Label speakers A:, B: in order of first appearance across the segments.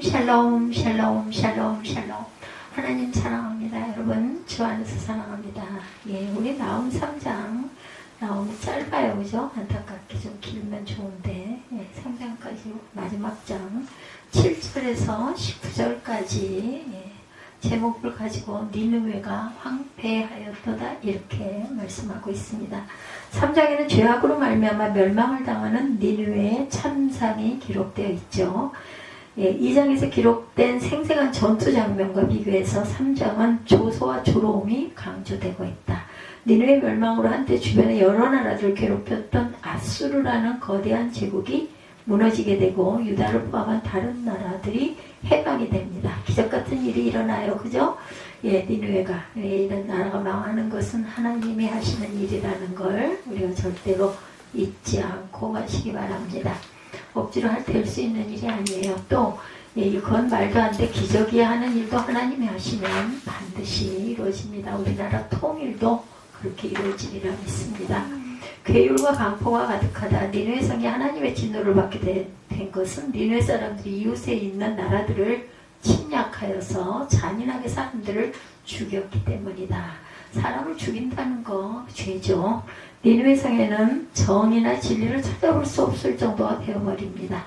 A: 샬롬 샬롬 샬롬 샬롬. 하나님 사랑합니다. 여러분 주 안에서 사랑합니다. 예, 우리 나움 3장 나움이 짧아요, 그죠? 안타깝게 좀 길면 좋은데, 예, 3장까지 마지막 장 7절에서 19절까지 예, 제목을 가지고 니느웨가 황폐하였도다 이렇게 말씀하고 있습니다. 3장에는 죄악으로 말미암아 멸망을 당하는 니느웨의 참상이 기록되어 있죠. 예, 2장에서 기록된 생생한 전투 장면과 비교해서 3장은 조소와 조로움이 강조되고 있다. 니느웨 멸망으로 한때 주변의 여러 나라들을 괴롭혔던 아수르라는 거대한 제국이 무너지게 되고 유다를 포함한 다른 나라들이 해방이 됩니다. 기적같은 일이 일어나요. 그죠? 예, 니느웨가 이런 나라가 망하는 것은 하나님이 하시는 일이라는 걸 우리가 절대로 잊지 않고 가시기 바랍니다. 억지로 될 수 있는 일이 아니에요. 또 예, 이건 말도 안 돼 기적이야 하는 일도 하나님이 하시면 반드시 이루어집니다. 우리나라 통일도 그렇게 이루어지리라 믿습니다. 괴율과 강포가 가득하다. 니느웨 성이 하나님의 진노를 받게 된 것은 니느웨 사람들이 이웃에 있는 나라들을 침략하여서 잔인하게 사람들을 죽였기 때문이다. 사람을 죽인다는 거 죄죠. 니느웨 성에는 정의나 진리를 찾아볼 수 없을 정도가 되어버립니다.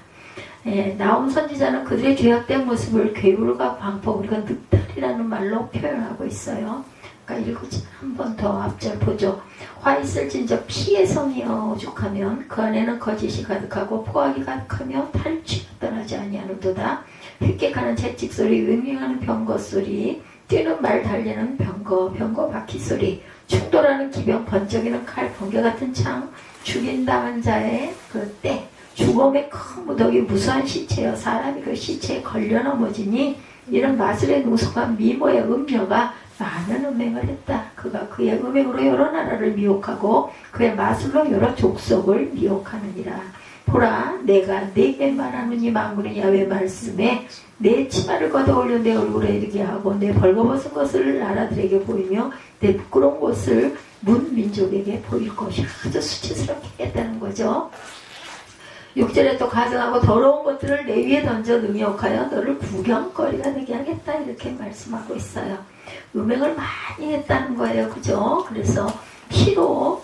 A: 예, 나움 선지자는 그들의 죄악된 모습을 괴울과 광포, 우리가 늑달이라는 말로 표현하고 있어요. 그러니까 읽어주면 한 번 더 앞절 보죠. 화 있을진저 피의 성이여 오죽하면 그 안에는 거짓이 가득하고 포악이 가득하며 탈취가 떠나지 아니하는도다. 휙객하는 채찍소리, 윙윙하는 병거소리, 뛰는 말 달리는 병거 바퀴소리, 충돌하는 기병, 번쩍이는 칼, 번개같은 창, 죽인당한 자의 그 때, 죽음의 큰 무더기, 무수한 시체여 사람이 그 시체에 걸려 넘어지니 이런 마술의 노소가 미모의 음녀가 많은 음행을 했다. 그가 그의 음행으로 여러 나라를 미혹하고 그의 마술로 여러 족속을 미혹하느니라. 보라, 내가 네게 말하노니 만군의 야훼 말씀에 내 치마를 걷어올려 내 얼굴에 이르게 하고 내 벌거벗은 것을 나라들에게 보이며 내 부끄러운 것을 문 민족에게 보일 것이 아주 수치스럽게 하겠다는 거죠. 6절에 또 가증하고 더러운 것들을 내 위에 던져 능욕하여 너를 구경거리가 되게 하겠다 이렇게 말씀하고 있어요. 음행을 많이 했다는 거예요. 그죠? 그래서 피로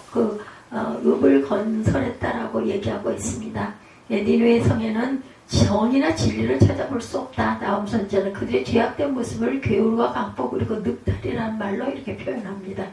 A: 읍을 건설했다라고 얘기하고 있습니다. 예, 니느웨 성에는 정의나 진리를 찾아볼 수 없다. 나움 선지자는 그들의 죄악된 모습을 괴울과 강포 그리고 늑달이라는 말로 이렇게 표현합니다.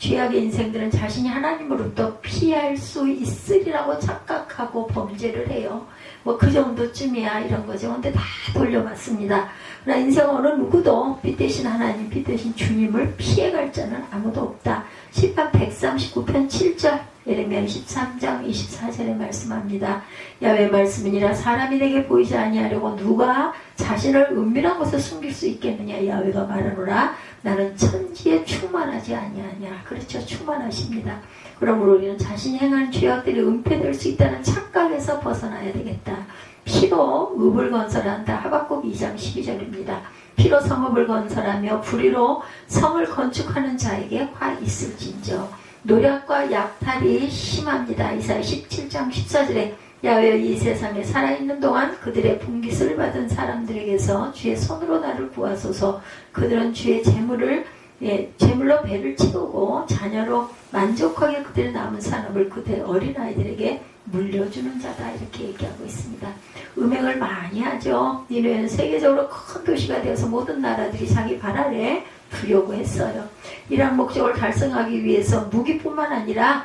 A: 죄악의 인생들은 자신이 하나님으로부터 피할 수 있으리라고 착각하고 범죄를 해요. 뭐 그 정도쯤이야 이런 거죠. 근데 다 돌려봤습니다. 그러나 인생 어느 누구도 빛 대신 하나님, 빛 대신 주님을 피해갈 자는 아무도 없다. 시편 139편 7절 예레미야 13장 24절에 말씀합니다. 야훼 말씀이니라 사람이 내게 보이지 아니하려고 누가 자신을 은밀한 곳에 숨길 수 있겠느냐. 야훼가 말하노라 나는 천지에 충만하지 아니하냐. 그렇죠. 충만하십니다. 그러므로 우리는 자신이 행하는 죄악들이 은폐될 수 있다는 착각에서 벗어나야 되겠다. 피로 읍을 건설한다. 하박국 2장 12절입니다. 피로 성읍을 건설하며 불의로 성을 건축하는 자에게 화 있을진저. 노략과 약탈이 심합니다. 이사야 17장 14절에 야훼여 이 세상에 살아있는 동안 그들의 분깃을 받은 사람들에게서 주의 손으로 나를 구하소서. 그들은 주의 재물로 배를 채우고 자녀로 만족하게 그들의 남은 산업을 그들의 어린아이들에게 물려주는 자다 이렇게 얘기하고 있습니다. 음행을 많이 하죠. 니느웨는 세계적으로 큰 도시가 되어서 모든 나라들이 자기 발 아래 두려고 했어요. 이러한 목적을 달성하기 위해서 무기뿐만 아니라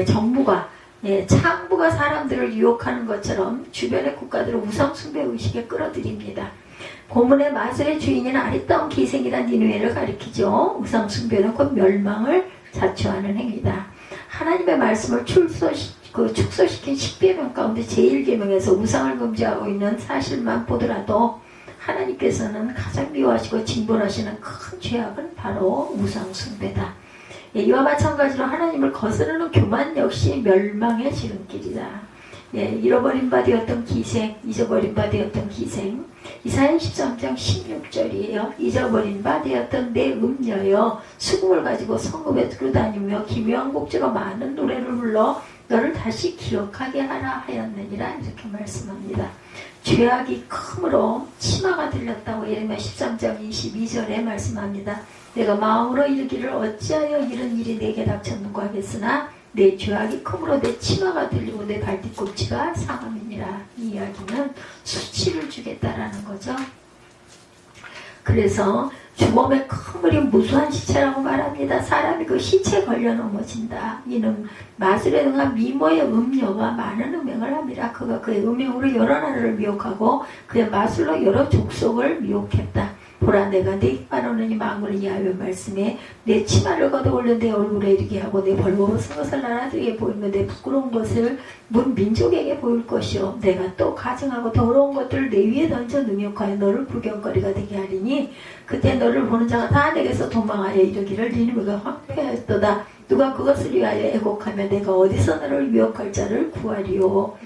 A: 정부가 창부가 사람들을 유혹하는 것처럼 주변의 국가들을 우상숭배 의식에 끌어들입니다. 본문의 마술의 주인인 아리따운 기생이란 니느웨를 가리키죠. 우상숭배는 곧 멸망을 자초하는 행위다. 하나님의 말씀을 축소시킨 10계명 가운데 제1계명에서 우상을 금지하고 있는 사실만 보더라도 하나님께서는 가장 미워하시고 진본하시는 큰 죄악은 바로 우상숭배다. 이와 마찬가지로 하나님을 거스르는 교만 역시 멸망의 지름길이다. 잃어버린 바 되었던 기생, 잊어버린 바 되었던 기생. 이사야 13장 16절이에요. 잊어버린 바 되었던 내 음녀여 수금을 가지고 성읍에 두루다니며 기묘한 곡조로 많은 노래를 불러 너를 다시 기억하게 하라 하였느니라 이렇게 말씀합니다. 죄악이 크므로 치마가 들렸다고 예레미야 13장 22절에 말씀합니다. 내가 마음으로 이르기를 어찌하여 이런 일이 내게 닥쳤는가 하겠으나 내 죄악이 크므로 내 치마가 들리고 내 발뒤꿈치가 상함이니라. 이 이야기는 수치를 주겠다라는 거죠. 그래서 주범의 그물이 무수한 시체라고 말합니다. 사람이 그 시체에 걸려 넘어진다. 이는 마술에 능한 미모의 음녀가 많은 음행을 합니다. 그가 그의 음행으로 여러 나라를 미혹하고 그의 마술로 여러 족속을 미혹했다. 보라, 내가 내 입만 오느니 망군의 야훼 말씀에 내 치마를 걷어 올려 내 얼굴에 이르게 하고 내 벌거벗은 것을 나라들에게 보이며 내 부끄러운 것을 문 민족에게 보일 것이요 내가 또 가증하고 더러운 것들을 내 위에 던져 능욕하여 너를 구경거리가 되게 하리니 그때 너를 보는 자가 다 내게서 도망하여 이르기를 니느웨가 황폐하였도다. 누가 그것을 위하여 애곡하며 내가 어디서 너를 유혹할 자를 구하리요.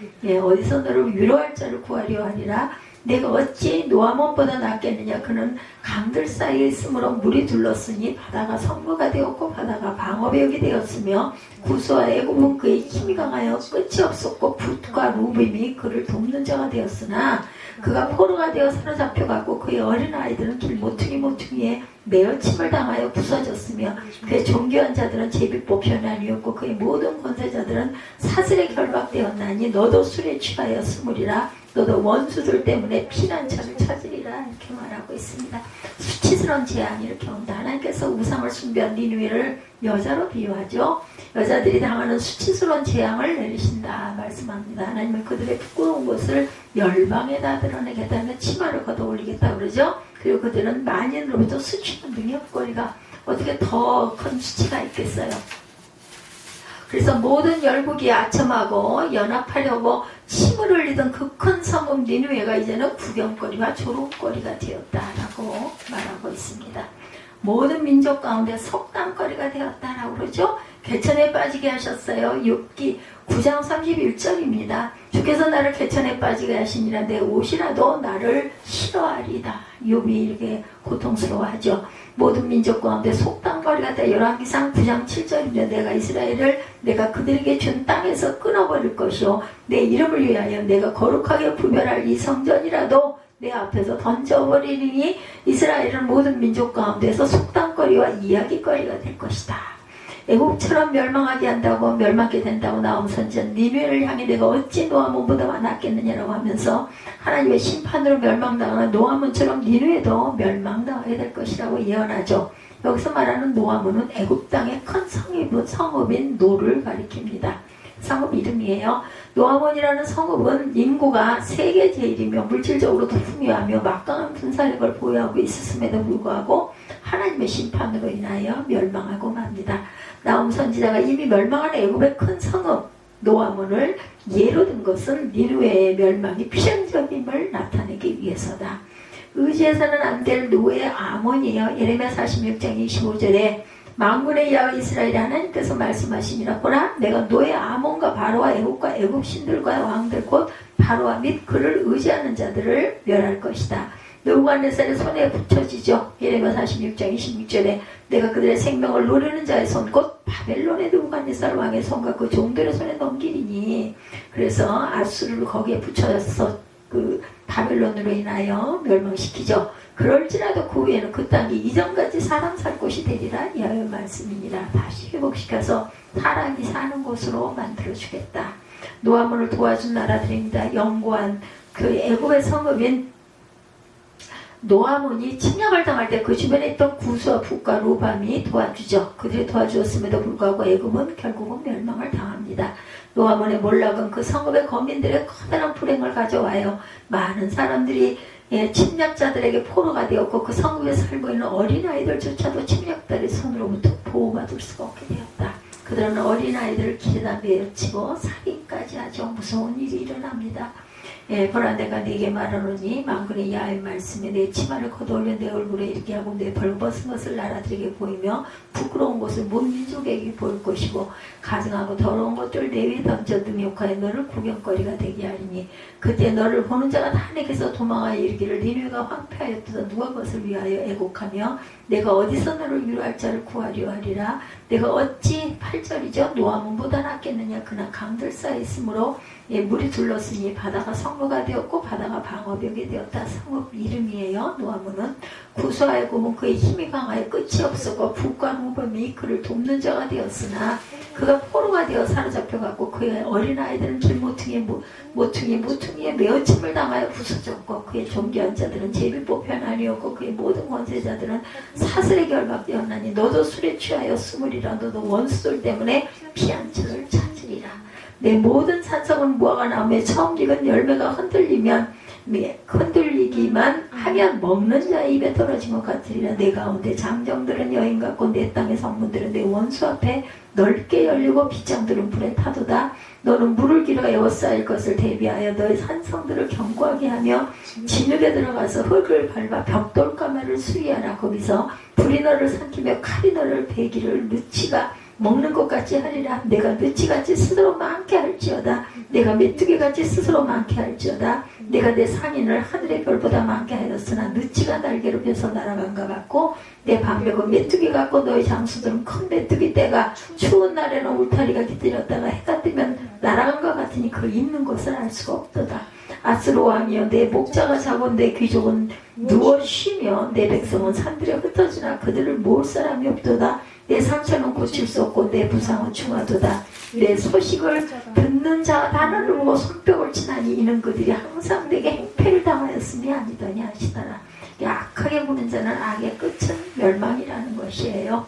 A: 어디서 너를 위로할 자를 구하리요 하리라. 내가 어찌 노아몬보다 낫겠느냐. 그는 강들 사이에 있으므로 물이 둘렀으니 바다가 성거가 되었고 바다가 방어벽이 되었으며 구스와 애굽은 그의 힘이 강하여 끝이 없었고 붓과 루빔이 그를 돕는 자가 되었으나 그가 포로가 되어 사로잡혀가고 그의 어린아이들은 길 모퉁이에 매어 침을 당하여 부서졌으며 그의 존귀한 자들은 제비뽑혀는 아니었고 그의 모든 권세자들은 사슬에 결박되었나니 너도 술에 취하여 스물이라. 너도 원수들 때문에 피난처를 찾으리라. 이렇게 말하고 있습니다. 수치스러운 재앙이 이렇게 온다. 하나님께서 우상을 숭배한 니느웨를 여자로 비유하죠. 여자들이 당하는 수치스러운 재앙을 내리신다 말씀합니다. 하나님은 그들의 부끄러운 것을 열방에다 드러내겠다 하며 치마를 걷어 올리겠다 그러죠. 그리고 그들은 만인으로부터 수치는 능욕거리가 어떻게 더 큰 수치가 있겠어요. 그래서 모든 열국이 아첨하고 연합하려고 침을 흘리던 그 큰 성읍 니느웨가 이제는 구경거리와 조롱거리가 되었다라고 말하고 있습니다. 모든 민족 가운데 속담거리가 되었다라고 그러죠. 개천에 빠지게 하셨어요. 욥기 9장 31절입니다. 주께서 나를 개천에 빠지게 하시니라. 내 옷이라도 나를 싫어하리다. 욥이 이렇게 고통스러워하죠. 모든 민족 가운데 속담거리가 되어 열왕기상 9장 7절입니다. 내가 이스라엘을 내가 그들에게 준 땅에서 끊어버릴 것이요 내 이름을 위하여 내가 거룩하게 구별할 이 성전이라도 내 앞에서 던져버리니 이스라엘은 모든 민족 가운데서 속담거리와 이야기거리가 될 것이다. 애국처럼 멸망하게 한다고 멸망하게 된다고 나온 선지자 니느웨를 향해 내가 어찌 노아몬보다 낫겠느냐라고 하면서 하나님의 심판으로 멸망당하는 노아몬처럼 니느웨도 멸망당하게 될 것이라고 예언하죠. 여기서 말하는 노아몬은 애굽 땅의 큰 성읍인 노를 가리킵니다. 성읍 이름이에요. 노아몬이라는 성읍은 인구가 세계 제일이며 물질적으로도 풍요하며 막강한 군사력을 보유하고 있었음에도 불구하고 하나님의 심판으로 인하여 멸망하고 맙니다. 나홈 선지자가 이미 멸망한 애굽의 큰 성읍 노아몬을 예로 든 것은 니느웨의 멸망이 필연적임을 나타내기 위해서다. 의지해서는 안 될 노의 아몬이에요. 예레미야 46장 25절에 만군의 야훼 이스라엘 하나님께서 말씀하시니라. 보라, 내가 노의 아몬과 바로와 애국과 애국 신들과 왕들 곧 바로와 및 그를 의지하는 자들을 멸할 것이다. 느부갓네살의 손에 붙여지죠. 예레미야 46장 26절에 내가 그들의 생명을 노리는 자의 손 곧 바벨론의 느부갓네살 왕의 손과 그 종들의 손에 넘기리니. 그래서 아수르를 거기에 붙여서 그 바벨론으로 인하여 멸망시키죠. 그럴지라도 그 후에는 그 땅이 이전같이 사람 살 곳이 되리라. 야훼 말씀이니라. 다시 회복시켜서 사람이 사는 곳으로 만들어주겠다. 노아몬을 도와준 나라들입니다. 영고한 그 애굽의 성읍인 노아몬이 침략을 당할 때 그 주변에 있던 구스와 붓과 루밤이 도와주죠. 그들이 도와주었음에도 불구하고 애굽은 결국은 멸망을 당합니다. 노아몬의 몰락은 그 성읍의 거민들의 커다란 불행을 가져와요. 많은 사람들이 침략자들에게 포로가 되었고 그 성읍에 살고 있는 어린아이들조차도 침략자의 손으로부터 보호받을 수가 없게 되었다. 그들은 어린아이들을 길에다 메어치고 살인까지 하죠. 무서운 일이 일어납니다. 보라, 내가 네게 말하노니 만군의 야훼 말씀에 내 치마를 걷어올려 내 얼굴에 이르게 하고 내 벌벗은 것을 나라들에게 보이며 부끄러운 것을 못 민족에게 보일 것이고 가증하고 더러운 것들을 내 위에 던져 능욕하여 너를 구경거리가 되게 하리니 그때 너를 보는 자가 다 내게서 도망하여 이르기를 니느웨가 황폐하였도다. 누가 그것을 위하여 애곡하며 내가 어디서 너를 위로할 자를 구하려 하리라. 내가 어찌 8절이죠. 노아몬보다 낫겠느냐. 그나 강들 사이에 있으므로 예, 물이 둘렀으니 바다가 성로가 되었고 바다가 방어벽이 되었다. 성읍 이름이에요. 노아문은 구수하고 그의 힘이 강하여 끝이 없었고 북과 모범이 그를 돕는 자가 되었으나 그가 포로가 되어 사로잡혀갔고 그의 어린아이들은 길모퉁이에 모퉁이에 메어침을 당하여 부서졌고 그의 존귀한 자들은 제비뽑혀 나뉘었고 그의 모든 권세자들은 사슬에 결박되었나니 너도 술에 취하여 숨으리라. 너도 원수들 때문에 피한처를 찾으리라. 내 모든 산성은 무화과 나무에 처음 익은 열매가 흔들리기만 하면 먹는 자의 입에 떨어진 것 같으리라. 내 가운데 장정들은 여인 같고 내 땅의 성문들은 내 원수 앞에 넓게 열리고 빗장들은 불에 타도다. 너는 물을 길어 에워싸일 것을 대비하여 너의 산성들을 견고하게 하며 진흙에 들어가서 흙을 밟아 벽돌가마를 수리하라. 거기서 불이 너를 삼키며 칼이 너를 베기를 느치가 먹는 것 같이 하리라. 내가 느치같이 스스로 많게 할지어다. 내가 메뚜기같이 스스로 많게 할지어다. 내가 내 상인을 하늘의 별보다 많게 하였으나 느치가 날개로 펴서 날아간 것 같고 내 방백은 메뚜기 같고 너의 장수들은 큰 메뚜기 떼가 추운 날에는 울타리가 깃들였다가 해가 뜨면 날아간 것 같으니 그 있는 곳을 알 수가 없도다. 아스로 왕이여 내 목자가 자고 내 귀족은 누워 쉬며 내 백성은 산들에 흩어지나 그들을 모을 사람이 없도다. 내 상처는 고칠 수 없고 내 부상은 중하도다. 내 소식을 듣는 자가 단어를 보고 손뼉을 치나니 이는 그들이 항상 내게 행패를 당하였음이 아니더니 하시더라. 악하게 구는 자는 악의 끝은 멸망이라는 것이에요.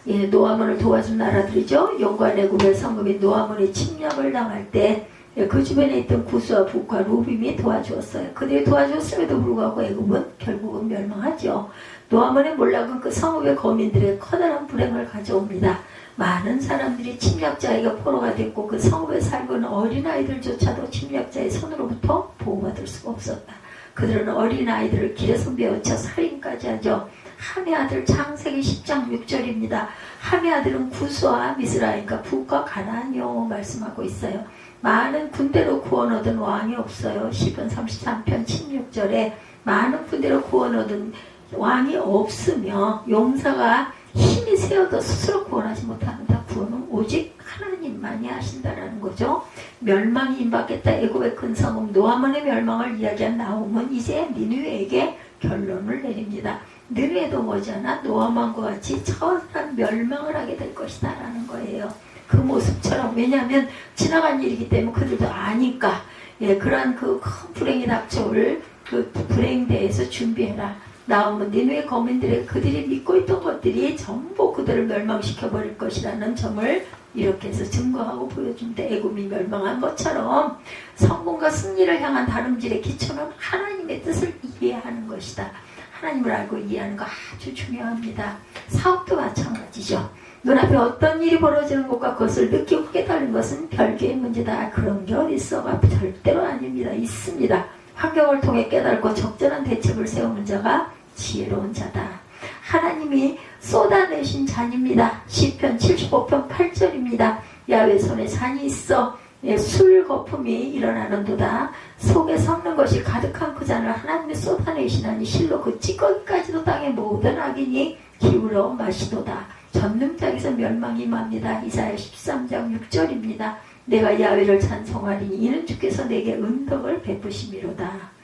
A: 예, 노아문을 도와준 나라들이죠. 용과 내굽의 성읍인 노아문이 침략을 당할 때 그 주변에 있던 구스와 북과 루빔이 도와주었어요. 그들이 도와주었음에도 불구하고 애굽은 결국은 멸망하죠. 노아문의 몰락은 그 성읍의 거민들의 커다란 불행을 가져옵니다. 많은 사람들이 침략자에게 포로가 됐고 그 성읍에 살고 있는 어린아이들조차도 침략자의 손으로부터 보호받을 수가 없었다. 그들은 어린아이들을 길에서 베어쳐 살인까지 하죠. 함의 아들 창세기 10장 6절입니다. 함의 아들은 구스와 미스라임과 북과 가나안이요 말씀하고 있어요. 많은 군대로 구원 얻은 왕이 없어요. 시편 33편 16절에 많은 군대로 구원 얻은 왕이 없으며 용사가 힘이 세어도 스스로 구원하지 못합니다. 구원은 오직 하나님만이 하신다라는 거죠. 멸망이 임박했다. 애굽의 큰 성읍 노아문의 멸망을 이야기한 나홈은 이제 니느웨에게 결론을 내립니다. 느느웨도 머지않아 노아문과 같이 처절한 멸망을 하게 될 것이다 라는 거예요. 그 모습처럼. 왜냐하면 지나간 일이기 때문에 그들도 아니까. 예, 그러한 그 큰 불행이 닥쳐올 그 불행대에서 준비해라. 나오면 니느웨 거민들의 그들이 믿고 있던 것들이 전부 그들을 멸망시켜버릴 것이라는 점을 이렇게 해서 증거하고 보여줍니다. 애굽이 멸망한 것처럼 성공과 승리를 향한 다름질의 기초는 하나님의 뜻을 이해하는 것이다. 하나님을 알고 이해하는 거 아주 중요합니다. 사업도 마찬가지죠. 눈앞에 어떤 일이 벌어지는 것과 그것을 느끼고 깨달은 것은 별개의 문제다. 그런 게 어디 있어가? 절대로 아닙니다. 있습니다. 환경을 통해 깨달고 적절한 대책을 세우는 자가 지혜로운 자다. 하나님이 쏟아내신 잔입니다. 시편 75편 8절입니다. 야훼 손에 잔이 있어 술 거품이 일어나는도다. 속에 섞는 것이 가득한 그 잔을 하나님이 쏟아내시나니 실로 그 찌꺼기까지도 땅에 모든 악인이 기울어 마시도다. 전능자에서 멸망이 임합니다. 이사야 13장 6절입니다. 내가 야훼를 찬송하리니 이는 주께서 내게 은덕을 베푸심이로다.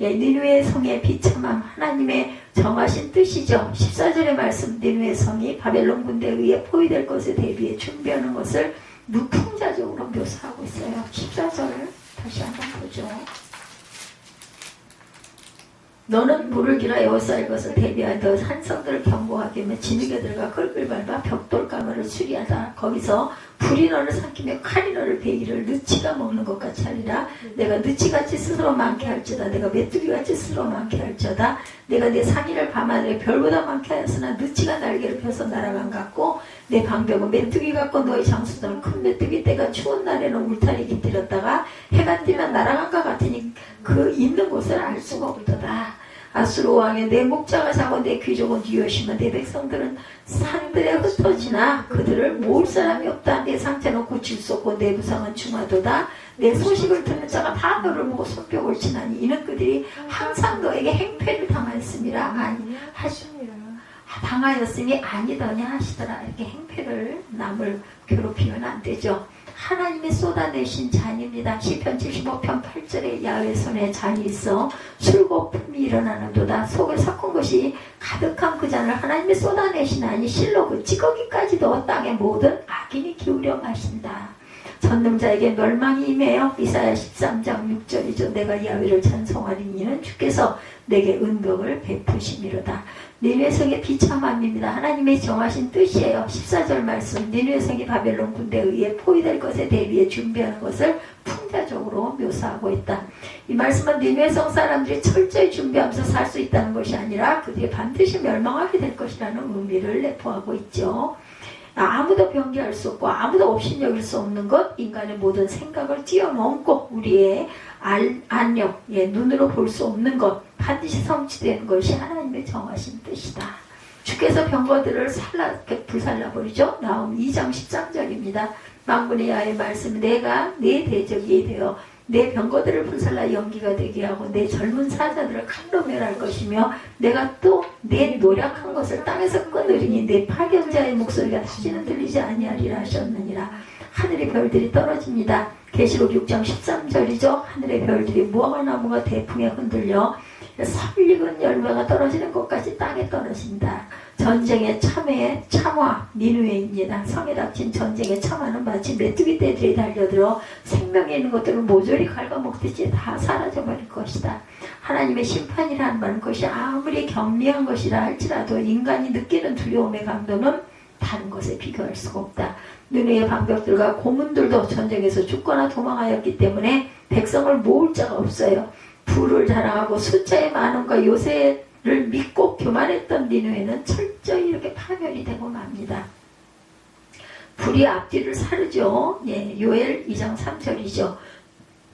A: 예, 니느웨 성의 비참함 하나님의 정하신 뜻이죠. 14절의 말씀 니느웨 성이 바벨론 군대에 의해 포위될 것에 대비해 준비하는 것을 누풍자적으로 묘사하고 있어요. 14절을 다시 한번 보죠. 너는 물을 길어 에워싸일 것을 대비하여 너 산성들을 견고하게 하며 진흙에 들어가 끌끌 밟아 벽돌가마를 수리하다. 거기서 불이 너를 삼키며 칼이 너를 베기를 느치가 먹는 것 같이 하리라. 내가 느치같이 스스로 많게 할지어다. 내가 메뚜기같이 스스로 많게 할지어다. 내가 내 상의를 밤하늘에 별보다 많게 하였으나 느치가 날개를 펴서 날아간 것 같고 내 방벽은 메뚜기 같고 너의 장수들은 큰 메뚜기 떼가 추운 날에는 울타리 깃들였다가 해가 뜨면 날아간 것 같으니 그 있는 곳을 알 수가 없도다. 아수르 왕의 내 목자가 자고 내 귀족은 뒤여시며 내 백성들은 산들에 흩어지나 그들을 모을 사람이 없다. 내 상태는 고칠 수 없고 내 부상은 중하도다. 내 소식을 듣는 자가 다 너를 보고 손뼉을 치나니 이는 그들이 항상 너에게 행패를 당하였음이라. 아니 하십니다. 당하였으니 아니더냐 하시더라. 이렇게 행패를 남을 괴롭히면 안 되죠. 하나님이 쏟아내신 잔입니다. 시편 75편 8절에 야훼 손에 잔이 있어 술거품이 일어나는도다. 속에 섞은 것이 가득한 그 잔을 하나님이 쏟아내시나니 실로 그 찌꺼기까지도 땅의 모든 악인이 기울여 마신다. 전능자에게 멸망이 임해요. 이사야 13장 6절이죠. 내가 야훼를 찬송하리니는 주께서 내게 은덕을 베푸심이로다. 니느웨 성의 비참함입니다. 하나님의 정하신 뜻이에요. 14절 말씀, 니느웨 성이 바벨론 군대에 의해 포위될 것에 대비해 준비하는 것을 풍자적으로 묘사하고 있다. 이 말씀은 니느웨 성 사람들이 철저히 준비하면서 살 수 있다는 것이 아니라 그들이 반드시 멸망하게 될 것이라는 의미를 내포하고 있죠. 아무도 변개할 수 없고 아무도 없이 여길 수 없는 것, 인간의 모든 생각을 뛰어넘고 우리의 안녕, 눈으로 볼 수 없는 것, 반드시 성취되는 것이 하나님의 정하신 뜻이다. 주께서 병거들을 불살라버리죠. 나움 2장 13절입니다. 만군의 야의 말씀, 내가 내 대적이 되어 내 병거들을 불살라 연기가 되게 하고 내 젊은 사자들을 칼로 멸할 것이며 내가 또 내 노력한 것을 땅에서 끊으리니 내 파견자의 목소리가 다시는 들리지 아니하리라 하셨느니라. 하늘의 별들이 떨어집니다. 계시록 6장 13절이죠. 하늘의 별들이 무화과나무가 대풍에 흔들려 설익은 열매가 떨어지는 것까지 땅에 떨어진다. 전쟁의 참화 니느웨입니다. 성에 닥친 전쟁의 참화는 마치 메뚜기 떼들이 달려들어 생명에 있는 것들을 모조리 갉아먹듯이 다 사라져버릴 것이다. 하나님의 심판이라는 말은 것이 아무리 경미한 것이라 할지라도 인간이 느끼는 두려움의 강도는 다른 것에 비교할 수가 없다. 니느웨의 방벽들과 고문들도 전쟁에서 죽거나 도망하였기 때문에 백성을 모을 자가 없어요. 부를 자랑하고 숫자의 많음과 요새를 믿고 교만했던 니느웨는 철저히 이렇게 파멸이 되고 맙니다. 불이 앞뒤를 사르죠. 요엘 2장 3절이죠.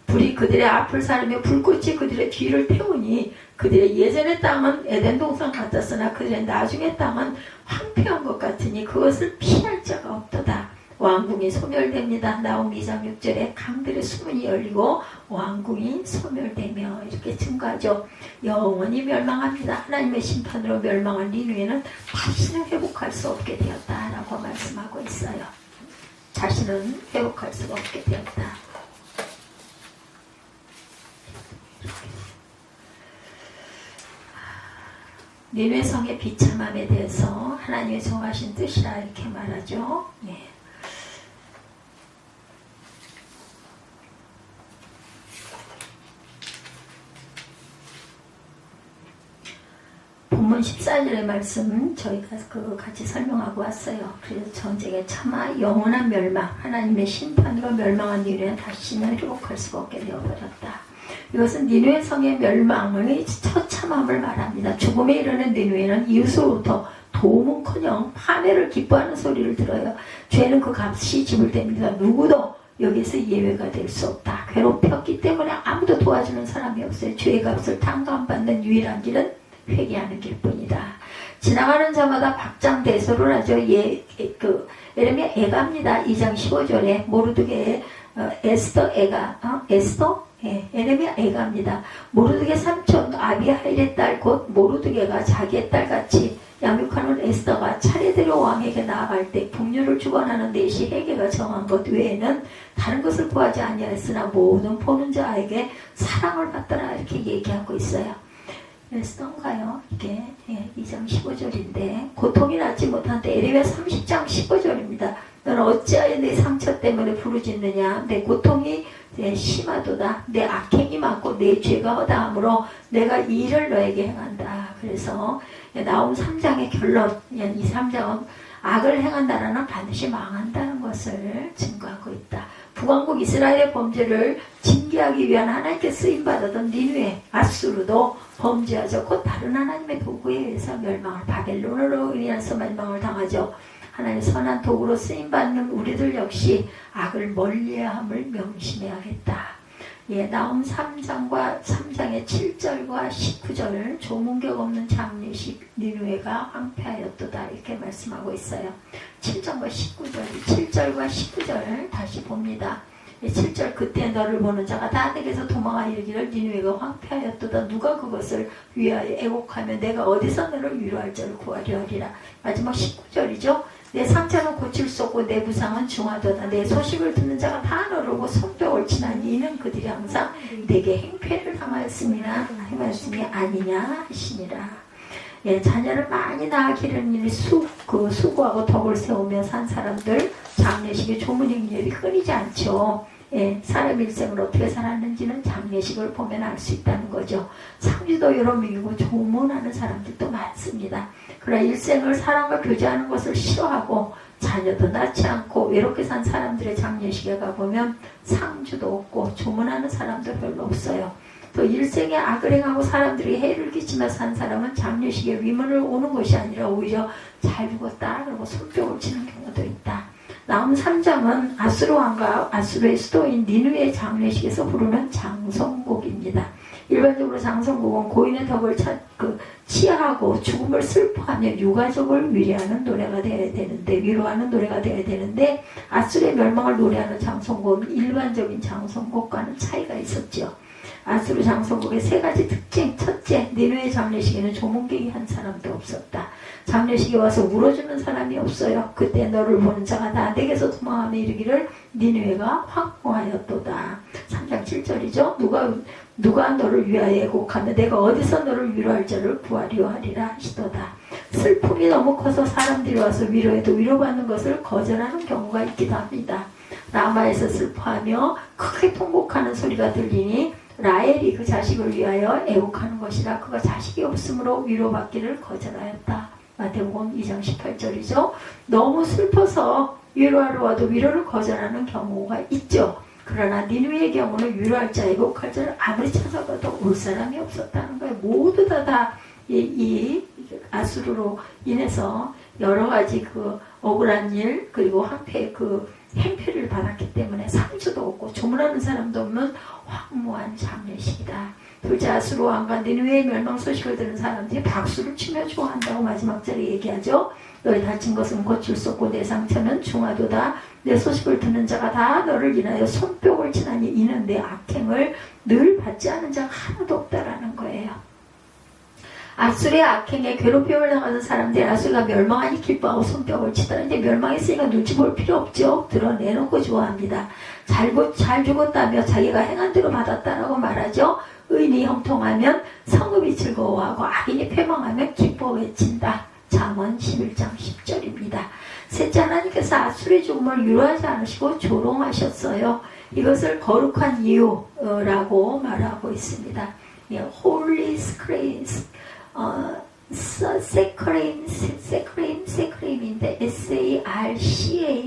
A: 불이 그들의 앞을 사르며 불꽃이 그들의 뒤를 태우니 그들의 예전의 땅은 에덴 동산 같았으나 그들의 나중의 땅은 황폐한 것 같으니 그것을 피할 자가 없도다. 왕궁이 소멸됩니다. 나움 2장 6절에 강들의 수문이 열리고 왕궁이 소멸되며 이렇게 증가하죠. 영원히 멸망합니다. 하나님의 심판으로 멸망한 니느웨는 다시는 회복할 수 없게 되었다라고 말씀하고 있어요. 자신은 회복할 수가 없게 되었다. 니느웨 성의 비참함에 대해서 하나님의 정하신 뜻이라 이렇게 말하죠. 본문 14절의 말씀 저희가 같이 설명하고 왔어요. 그래서 전쟁의 참화, 영원한 멸망, 하나님의 심판으로 멸망한 니느웨는 다시는 회복할 수가 없게 되어버렸다. 이것은 니느웨 성의 멸망의 처참함을 말합니다. 죽음에 이르는 니느웨는 이웃으로부터 도움은커녕 파멸을 기뻐하는 소리를 들어요. 죄는 그 값이 지불됩니다. 누구도 여기서 예외가 될 수 없다. 괴롭혔기 때문에 아무도 도와주는 사람이 없어요. 죄의 값을 탕감받는 유일한 길은 회개하는 길뿐이다. 지나가는 자마다 박장대소를 하죠. 에레미야 애가입니다. 2장 15절에 모르드게의 에스더 애가, 에레미야 애가입니다. 모르드게 삼촌 아비하일의 딸 곧 모르드게가 자기의 딸같이 양육하는 에스더가 차례대로 왕에게 나아갈 때 풍류를 주관하는 넷이 회개가 정한 것 외에는 다른 것을 구하지 아니하였으나 모든 보는 자에게 사랑을 받더라 이렇게 얘기하고 있어요. 에스더인가요? 이게 2장 15절인데 고통이 낫지 못한데 에레미야 30장 15절입니다. 너는 어찌하여 내 상처 때문에 부르짖느냐. 내 고통이 심하도다. 내 악행이 많고 내 죄가 허다하므로 내가 이 일을 너에게 행한다. 그래서 나움 3장의 결론, 이 3장은 악을 행한 나라는 반드시 망한다는 것을 증거하고 있다. 북왕국 이스라엘의 범죄를 징계하기 위한 하나님께 쓰임받았던 니느웨, 아수르도 범죄하죠. 곧 다른 하나님의 도구에 의해서 멸망을, 바벨론으로 인해서 멸망을 당하죠. 하나님의 선한 도구로 쓰임받는 우리들 역시 악을 멀리함을 명심해야겠다. 나움 3장과 3장의 7절과 19절 조문격 없는 장례식 니느웨가 황폐하였도다 이렇게 말씀하고 있어요. 7절과 19절 다시 봅니다. 7절 그때 너를 보는 자가 다 내게서 도망하여 이르기를 니느웨가 황폐하였도다. 누가 그것을 위하여 애곡하며 내가 어디서 너를 위로할 자를 구하려 하리라. 마지막 19절이죠. 내 상처는 고칠 수 없고 내 부상은 중하도다. 내 소식을 듣는 자가 다 너르고 손뼉을 치나니 이는 그들이 항상 내게 행패를 당하였습니다. 이 말씀이 아니냐 하시니라. 예, 자녀를 많이 낳아 기르는 일이 수고하고 덕을 세우며 산 사람들 장례식의 조문행렬이 끊이지 않죠. 예, 사람 일생을 어떻게 살았는지는 장례식을 보면 알 수 있다는 거죠. 상주도 여러 명이고 조문하는 사람들도 많습니다. 그러나 일생을 사람과 교제하는 것을 싫어하고 자녀도 낳지 않고 외롭게 산 사람들의 장례식에 가보면 상주도 없고 조문하는 사람도 별로 없어요. 또 일생에 악을 행하고 사람들이 해를 끼치며 산 사람은 장례식에 위문을 오는 것이 아니라 오히려 잘 죽었다 그러고 손뼉을 치는 경우도 있다. 나움 3장은 아수르 왕과 아수르의 수도인 니느웨의 장례식에서 부르는 장성곡입니다. 일반적으로 장성곡은 고인의 덕을 치하하고 죽음을 슬퍼하며 유가족을 위로하는 노래가 되어야 되는데 아수르의 멸망을 노래하는 장성곡은 일반적인 장성곡과는 차이가 있었죠. 아수르 장성곡의 세 가지 특징. 첫째, 니느웨 장례식에는 조문객이 한 사람도 없었다. 장례식에 와서 울어주는 사람이 없어요. 그때 너를 보는 자가 다 내게서 도망하며 이르기를 니느웨가 황무하였도다. 3장 7절이죠. 누가 너를 위하여 애곡하며 내가 어디서 너를 위로할 자를 구하리오 하리라 하시도다. 슬픔이 너무 커서 사람들이 와서 위로해도 위로받는 것을 거절하는 경우가 있기도 합니다. 라마에서 슬퍼하며 크게 통곡하는 소리가 들리니 라헬이 그 자식을 위하여 애곡하는 것이라 그가 자식이 없으므로 위로받기를 거절하였다. 마태복음 2장 18절이죠. 너무 슬퍼서 위로하러 와도 위로를 거절하는 경우가 있죠. 그러나 니느웨의 경우는 위로할 자, 애곡할 자를 아무리 찾아봐도 올 사람이 없었다는 거예요. 모두 다 이 아수르로 인해서 여러 가지 억울한 일 그리고 한패의 행패를 받았기 때문에 상주도 없고 조문하는 사람도 없는 황무한 장례식이다. 둘째, 아수르 왕과 니느웨의 멸망 소식을 들은 사람들이 박수를 치며 좋아한다고 마지막 절에 얘기하죠. 너희 다친 것은 고칠 수 없고 내 상처는 중하도다. 내 소식을 듣는 자가 다 너를 인하여 손뼉을 치나니 이는 내 악행을 늘 받지 않은 자가 하나도 없다라는 거예요. 아수르의 악행에 괴롭힘을 당하는 사람들이 아수르가 멸망하니 기뻐하고 손뼉을 치더라. 이제 멸망했으니까 눈치 볼 필요 없죠. 드러내놓고 좋아합니다. 잘 죽었다며 자기가 행한 대로 받았다라고 말하죠. 의인이 형통하면 성읍이 즐거워하고 악인이 패망하면 기뻐 외친다. 잠언 11장 10절입니다. 셋째, 하나님께서 아수르의 죽음을 위로하지 않으시고 조롱하셨어요. 이것을 거룩한 이유라고 말하고 있습니다. Holy Sacram인데 SARCASM이에요.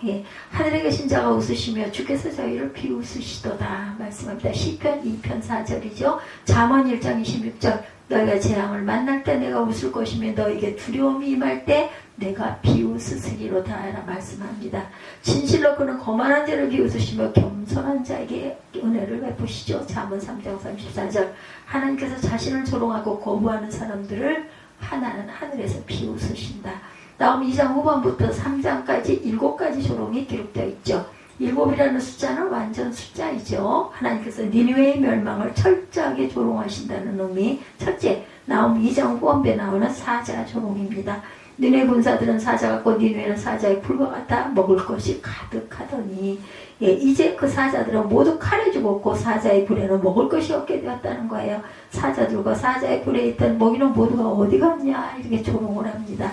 A: 예, 하늘에 계신 자가 웃으시며 주께서 저희를 비웃으시도다 말씀합니다. 시편 2편 4절이죠. 잠언 1장 26절 너희가 재앙을 만날 때 내가 웃을 것이며 너희에게 두려움이 임할 때 내가 비웃으리로다 라 말씀합니다. 진실로 그는 거만한 자를 비웃으시며 겸손한 자에게 은혜를 베푸시죠. 잠언 3장 34절 하나님께서 자신을 조롱하고 거부하는 사람들을 하늘에서 비웃으신다. 다음 2장 후반부터 3장까지 7가지 조롱이 기록되어 있죠. 7이라는 숫자는 완전 숫자이죠. 하나님께서 니느웨의 멸망을 철저하게 조롱하신다는 의미. 첫째, 나움 2장 후반부에 나오는 사자 조롱입니다. 니느웨 군사들은 사자 같고 니느웨는 사자의 풀과 같아 먹을 것이 가득하더니 예, 이제 그 사자들은 모두 칼에 죽었고 사자의 불에는 먹을 것이 없게 되었다는 거예요. 사자들과 사자의 불에 있던 먹이는 모두가 어디 갔냐 이렇게 조롱을 합니다.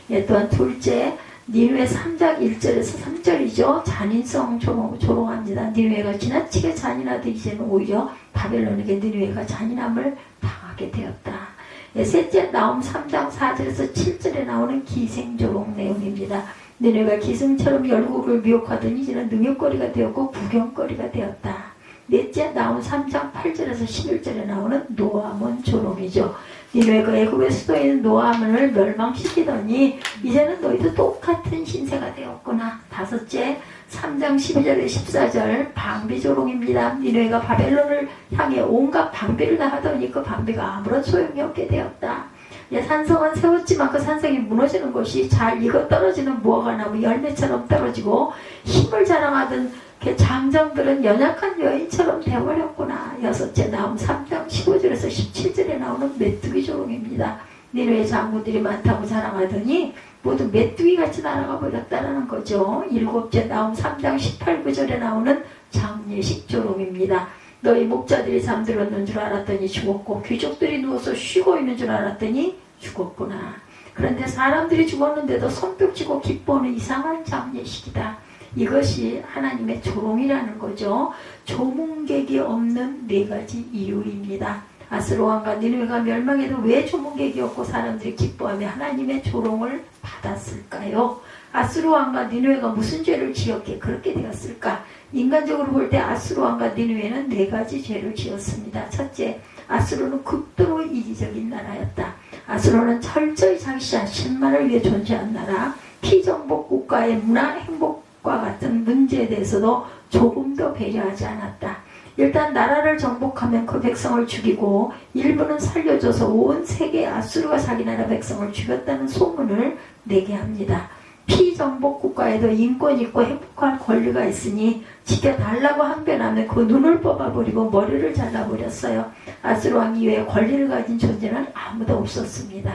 A: 예, 또한 둘째, 니느웨 3장 1절에서 3절이죠. 잔인성 조롱합니다. 니느웨가 지나치게 잔인하듯 이제는 오히려 바벨론에게 니느웨가 잔인함을 당하게 되었다. 예, 셋째, 나움 3장 4절에서 7절에 나오는 기생조롱 내용입니다. 니느웨가 기승처럼 열국을 미혹하더니 이제는 능욕거리가 되었고 구경거리가 되었다. 넷째, 나움 3장 8절에서 11절에 나오는 노아몬 조롱이죠. 니느웨가 애굽의 수도인 노아몬을 멸망시키더니 이제는 너희도 똑같은 신세가 되었구나. 다섯째, 3장 12절에 14절 방비조롱입니다. 니느웨가 바벨론을 향해 온갖 방비를 다 하더니 그 방비가 아무런 소용이 없게 되었다. 산성은 세웠지만 그 산성이 무너지는 것이 잘 익어 떨어지는 무화과나무 열매처럼 떨어지고 힘을 자랑하던 장정들은 연약한 여인처럼 되어버렸구나. 여섯째, 나움 3장 15절에서 17절에 나오는 메뚜기 조롱입니다. 니느웨 장군들이 많다고 자랑하더니 모두 메뚜기같이 날아가 버렸다는 거죠. 일곱째 나움 3장 18, 9절에 나오는 장례식 조롱입니다. 너희 목자들이 잠들었는 줄 알았더니 죽었고 귀족들이 누워서 쉬고 있는 줄 알았더니 죽었구나. 그런데 사람들이 죽었는데도 손뼉치고 기뻐하는 이상한 장례식이다. 이것이 하나님의 조롱이라는 거죠. 조문객이 없는 네 가지 이유입니다. 아스로 왕과 니느웨가 멸망해도 왜 조문객이 없고 사람들이 기뻐하며 하나님의 조롱을 받았을까요? 아스로 왕과 니느웨가 무슨 죄를 지었기에 그렇게 되었을까? 인간적으로 볼 때 아스로 왕과 니느웨는 네 가지 죄를 지었습니다. 첫째, 아스로는 극도로 이기적인 나라였다. 아스로는 철저히 자기 자신만을 위해 존재한 나라, 피정복 국가의 문화 행복과 같은 문제에 대해서도 조금도 배려하지 않았다. 일단 나라를 정복하면 그 백성을 죽이고 일부는 살려줘서 온 세계 아수르가 자기 나라 백성을 죽였다는 소문을 내게 합니다. 피정복 국가에도 인권 있고 행복할 권리가 있으니 지켜달라고 항변하면 그 눈을 뽑아버리고 머리를 잘라버렸어요. 아수르 왕 이외에 권리를 가진 존재는 아무도 없었습니다.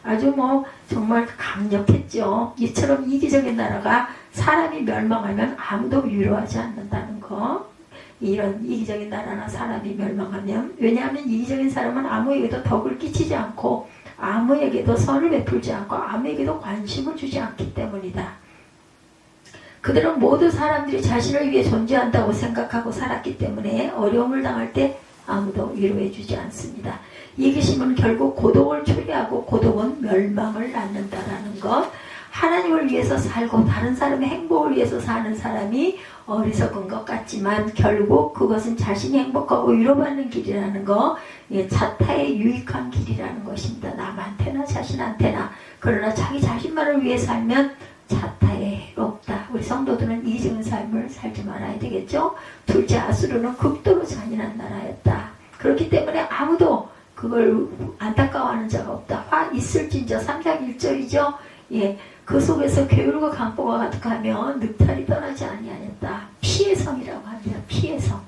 A: 아주 정말 강력했죠. 이처럼 이기적인 나라가 사람이 멸망하면 아무도 위로하지 않는다는 거. 이런 이기적인 나라나 사람이 멸망하면, 왜냐하면 이기적인 사람은 아무에게도 덕을 끼치지 않고 아무에게도 선을 베풀지 않고 아무에게도 관심을 주지 않기 때문이다. 그들은 모두 사람들이 자신을 위해 존재한다고 생각하고 살았기 때문에 어려움을 당할 때 아무도 위로해 주지 않습니다. 이기심은 결국 고독을 초래하고 고독은 멸망을 낳는다라는 것. 하나님을 위해서 살고 다른 사람의 행복을 위해서 사는 사람이 어리석은 것 같지만 결국 그것은 자신이 행복하고 위로받는 길이라는 거, 자타에 유익한 길이라는 것입니다. 남한테나 자신한테나. 그러나 자기 자신만을 위해 살면 자타에 해롭다. 우리 성도들은 이기적인 삶을 살지 말아야 되겠죠. 둘째, 아수르는 극도로 잔인한 나라였다. 그렇기 때문에 아무도 그걸 안타까워하는 자가 없다. 화 있을진저 3장 1절이죠. 그 속에서 게으르고 강포가 가득하면 늑탈이 떠나지 아니하였다. 피의 성이라고 합니다. 피의 성.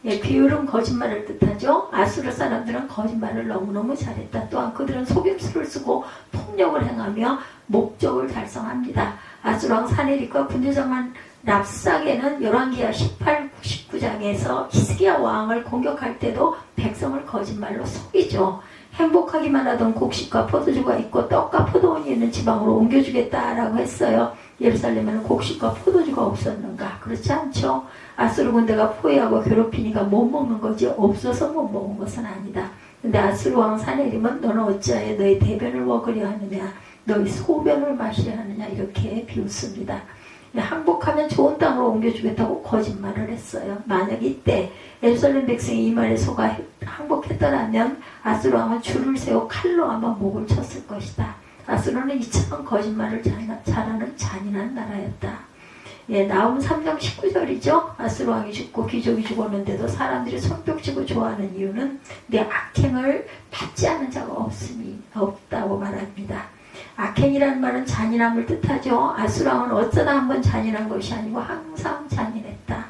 A: 게으름 거짓말을 뜻하죠. 아수르 사람들은 거짓말을 너무너무 잘했다. 또한 그들은 속임수를 쓰고 폭력을 행하며 목적을 달성합니다. 아수르 왕 사네립과 군대장관 랍사게는 열왕기하 18, 19장에서 히스기야 왕을 공격할 때도 백성을 거짓말로 속이죠. 행복하기만 하던 곡식과 포도주가 있고 떡과 포도원이 있는 지방으로 옮겨주겠다라고 했어요. 예루살렘에는 곡식과 포도주가 없었는가? 그렇지 않죠. 아수르 군대가 포위하고 괴롭히니까 못 먹는 거지 없어서 못 먹은 것은 아니다. 근데 아수르 왕 사네립은 너는 어찌하여 너희 대변을 먹으려 하느냐, 너희 소변을 마시려 하느냐 이렇게 비웃습니다. 항복하면 좋은 땅으로 옮겨주겠다고 거짓말을 했어요. 만약 이때 예루살렘 백성이 이 말에 속아 항복했더라면 아수르 왕은 줄을 세워 칼로 아마 목을 쳤을 것이다. 아수르는 이처럼 거짓말을 잘하는 잔인한 나라였다. 나움 3장 19절이죠. 아수르 왕이 죽고 귀족이 죽었는데도 사람들이 손뼉치고 좋아하는 이유는 내 악행을 받지 않는 자가 없다고 말합니다. 악행이라는 말은 잔인함을 뜻하죠. 아수르 왕은 어쩌다 한번 잔인한 것이 아니고 항상 잔인했다.